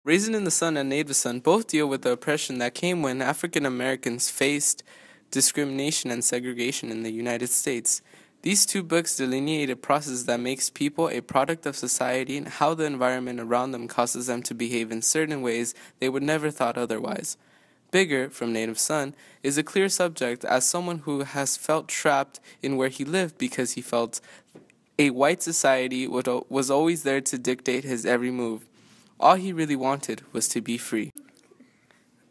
Raisin in the Sun and Native Son both deal with the oppression that came when African Americans faced discrimination and segregation in the United States. These two books delineate a process that makes people a product of society and how the environment around them causes them to behave in certain ways they would never thought otherwise. Bigger, from Native Son, is a clear subject as someone who has felt trapped in where he lived because he felt a white society was always there to dictate his every move. All he really wanted was to be free.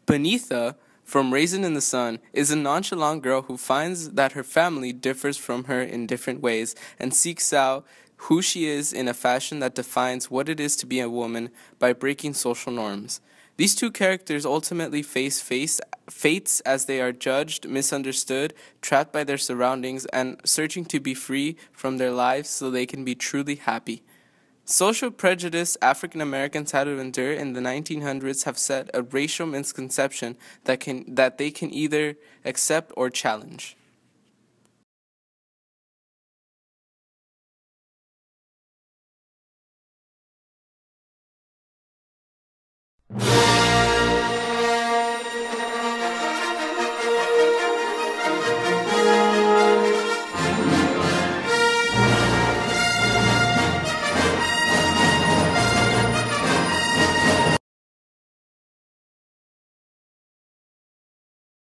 Benitha, from Raisin in the Sun, is a nonchalant girl who finds that her family differs from her in different ways and seeks out who she is in a fashion that defines what it is to be a woman by breaking social norms. These two characters ultimately face fates as they are judged, misunderstood, trapped by their surroundings, and searching to be free from their lives so they can be truly happy. Social prejudice African Americans had to endure in the 1900s have set a racial misconception that they can either accept or challenge.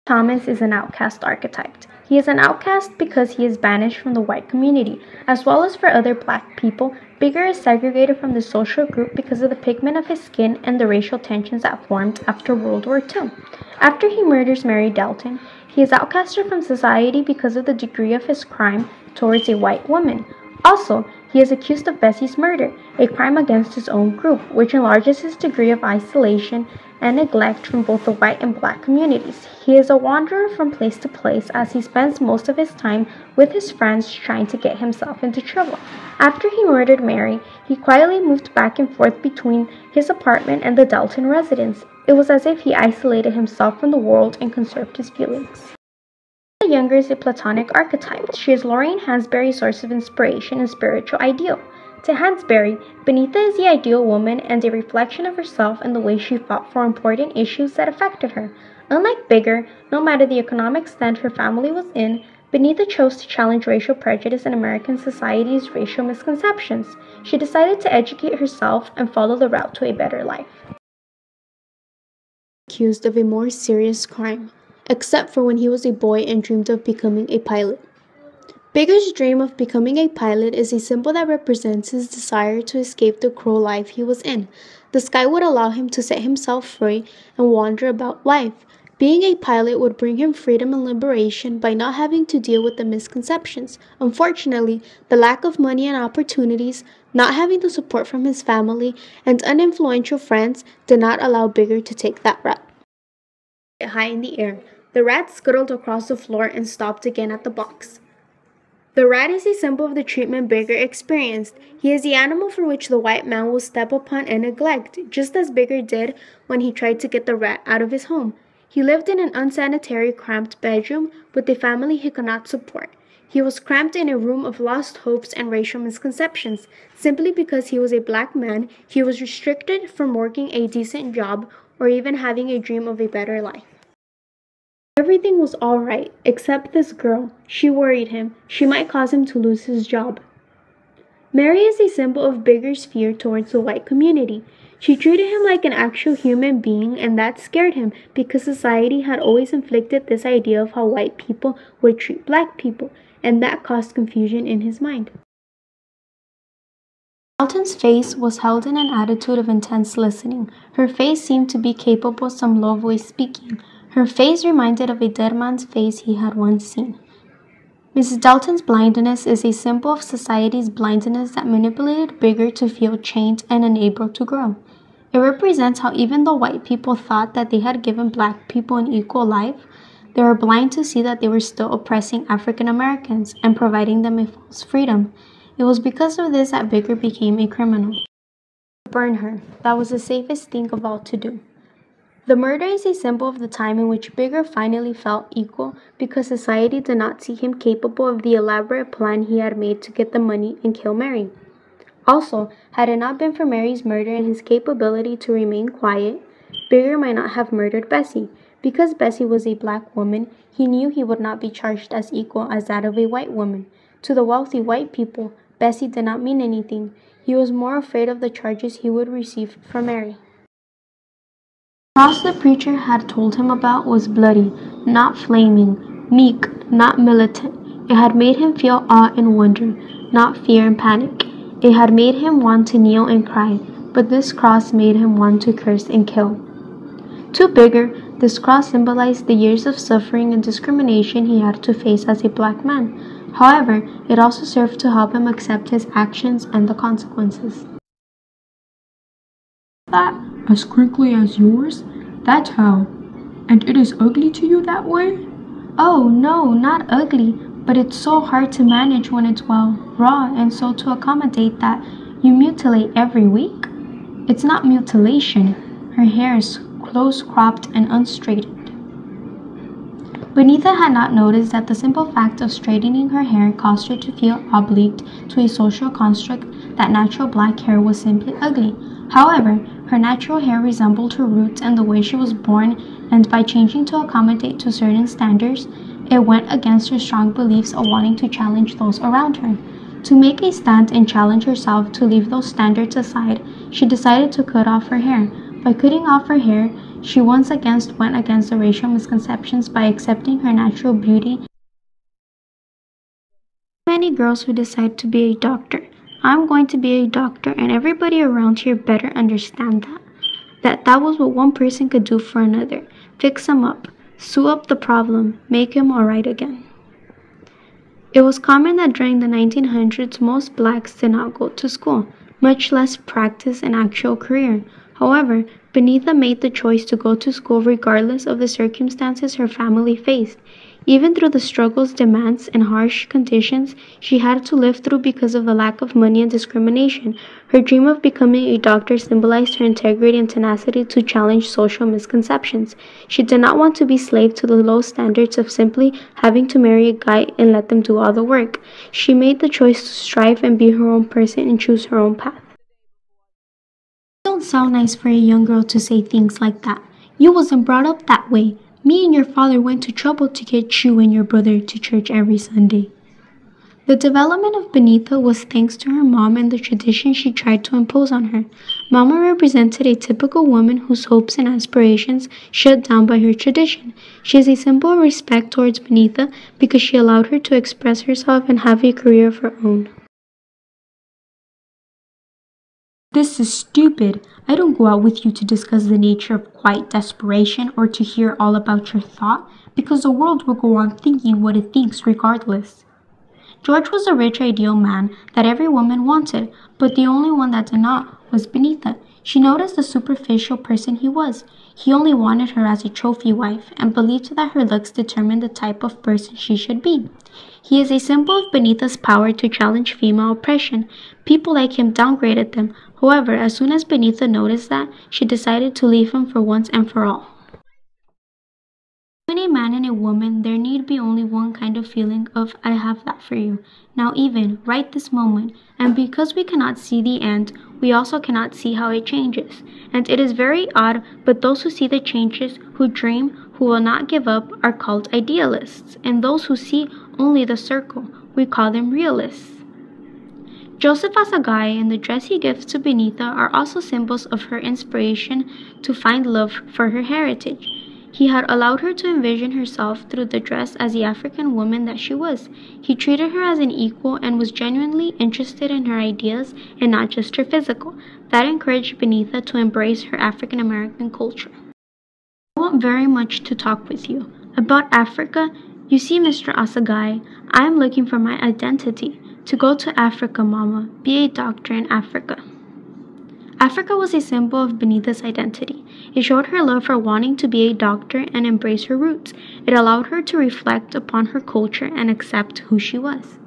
Thomas is an outcast archetype. He is an outcast because he is banished from the white community, as well as for other black people. Bigger is segregated from the social group because of the pigment of his skin and the racial tensions that formed after World War II. After he murders Mary Dalton, he is outcasted from society because of the degree of his crime towards a white woman. Also, he is accused of Bessie's murder, a crime against his own group, which enlarges his degree of isolation and neglect from both the white and black communities. He is a wanderer from place to place as he spends most of his time with his friends trying to get himself into trouble. After he murdered Mary, he quietly moved back and forth between his apartment and the Dalton residence. It was as if he isolated himself from the world and conserved his feelings. The younger is a Platonic archetype. She is Lorraine Hansberry's source of inspiration and spiritual ideal. To Hansberry, Benitha is the ideal woman and a reflection of herself and the way she fought for important issues that affected her. Unlike Bigger, no matter the economic stand her family was in, Benitha chose to challenge racial prejudice and American society's racial misconceptions. She decided to educate herself and follow the route to a better life. Accused of a more serious crime, except for when he was a boy and dreamed of becoming a pilot. Bigger's dream of becoming a pilot is a symbol that represents his desire to escape the cruel life he was in. The sky would allow him to set himself free and wander about life. Being a pilot would bring him freedom and liberation by not having to deal with the misconceptions. Unfortunately, the lack of money and opportunities, not having the support from his family, and uninfluential friends did not allow Bigger to take that route. High in the air, the rat scuttled across the floor and stopped again at the box. The rat is a symbol of the treatment Bigger experienced. He is the animal for which the white man will step upon and neglect, just as Bigger did when he tried to get the rat out of his home. He lived in an unsanitary, cramped bedroom with a family he could not support. He was cramped in a room of lost hopes and racial misconceptions. Simply because he was a black man, he was restricted from working a decent job or even having a dream of a better life. Everything was all right, except this girl. She worried him. She might cause him to lose his job. Mary is a symbol of Bigger's fear towards the white community. She treated him like an actual human being, and that scared him because society had always inflicted this idea of how white people would treat black people, and that caused confusion in his mind. Dalton's face was held in an attitude of intense listening. Her face seemed to be capable of some low voice speaking. Her face reminded of a dead man's face he had once seen. Mrs. Dalton's blindness is a symbol of society's blindness that manipulated Bigger to feel chained and unable to grow. It represents how even though white people thought that they had given black people an equal life, they were blind to see that they were still oppressing African Americans and providing them a false freedom. It was because of this that Bigger became a criminal. Burn her. That was the safest thing of all to do. The murder is a symbol of the time in which Bigger finally felt equal because society did not see him capable of the elaborate plan he had made to get the money and kill Mary. Also, had it not been for Mary's murder and his capability to remain quiet, Bigger might not have murdered Bessie. Because Bessie was a black woman, he knew he would not be charged as equal as that of a white woman. To the wealthy white people, Bessie did not mean anything. He was more afraid of the charges he would receive from Mary. The cross the preacher had told him about was bloody, not flaming, meek, not militant. It had made him feel awe and wonder, not fear and panic. It had made him want to kneel and cry, but this cross made him want to curse and kill. To Bigger, this cross symbolized the years of suffering and discrimination he had to face as a black man. However, it also served to help him accept his actions and the consequences. That as crinkly as yours? That's how. And it is ugly to you that way? Oh, no, not ugly, but it's so hard to manage when it's, well, raw, and so to accommodate that, you mutilate every week? It's not mutilation. Her hair is close cropped and unstraightened. Benita had not noticed that the simple fact of straightening her hair caused her to feel obliged to a social construct that natural black hair was simply ugly. However, her natural hair resembled her roots and the way she was born, and by changing to accommodate to certain standards, it went against her strong beliefs of wanting to challenge those around her. To make a stand and challenge herself to leave those standards aside, she decided to cut off her hair. By cutting off her hair, she once again went against the racial misconceptions by accepting her natural beauty. Many girls who decide to be a doctor. I'm going to be a doctor, and everybody around here better understand that. That was what one person could do for another. Fix him up, sew up the problem, make him alright again. It was common that during the 1900s, most blacks did not go to school, much less practice an actual career. However, Benita made the choice to go to school regardless of the circumstances her family faced. Even through the struggles, demands, and harsh conditions she had to live through because of the lack of money and discrimination, her dream of becoming a doctor symbolized her integrity and tenacity to challenge social misconceptions. She did not want to be slave to the low standards of simply having to marry a guy and let them do all the work. She made the choice to strive and be her own person and choose her own path. It don't sound nice for a young girl to say things like that. You wasn't brought up that way. Me and your father went to trouble to get you and your brother to church every Sunday. The development of Benita was thanks to her mom and the tradition she tried to impose on her. Mama represented a typical woman whose hopes and aspirations shut down by her tradition. She is a symbol of respect towards Benita because she allowed her to express herself and have a career of her own. This is stupid. I don't go out with you to discuss the nature of quiet desperation or to hear all about your thought, because the world will go on thinking what it thinks regardless. George was a rich, ideal man that every woman wanted, but the only one that did not was Benita. She noticed the superficial person he was. He only wanted her as a trophy wife and believed that her looks determined the type of person she should be. He is a symbol of Benita's power to challenge female oppression. People like him downgraded them. However, as soon as Benita noticed that, she decided to leave him for once and for all. Between a man and a woman, there need be only one kind of feeling of I have that for you, now even, right this moment, and because we cannot see the end, we also cannot see how it changes. And it is very odd, but those who see the changes, who dream, who will not give up, are called idealists, and those who see only the circle, we call them realists. Joseph Asagay and the dress he gives to Benita are also symbols of her inspiration to find love for her heritage. He had allowed her to envision herself through the dress as the African woman that she was. He treated her as an equal and was genuinely interested in her ideas and not just her physical. That encouraged Benita to embrace her African American culture. I want very much to talk with you. About Africa, you see, Mr. Asagay, I am looking for my identity. To go to Africa, Mama. Be a doctor in Africa. Africa was a symbol of Benita's identity. It showed her love for wanting to be a doctor and embrace her roots. It allowed her to reflect upon her culture and accept who she was.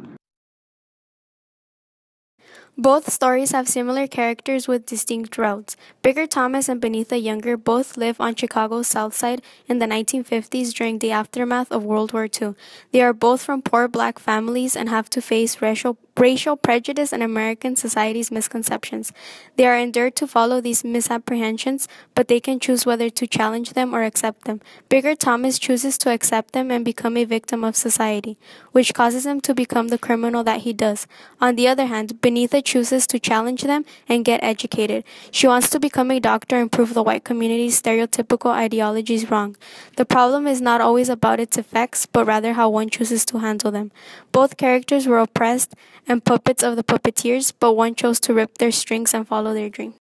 Both stories have similar characters with distinct routes. Bigger Thomas and Benita Younger both live on Chicago's South Side in the 1950s during the aftermath of World War II. They are both from poor black families and have to face racial racial prejudice and American society's misconceptions. They are endured to follow these misapprehensions, but they can choose whether to challenge them or accept them. Bigger Thomas chooses to accept them and become a victim of society, which causes him to become the criminal that he does. On the other hand, Benita chooses to challenge them and get educated. She wants to become a doctor and prove the white community's stereotypical ideologies wrong. The problem is not always about its effects, but rather how one chooses to handle them. Both characters were oppressed and puppets of the puppeteers, but one chose to rip their strings and follow their dream.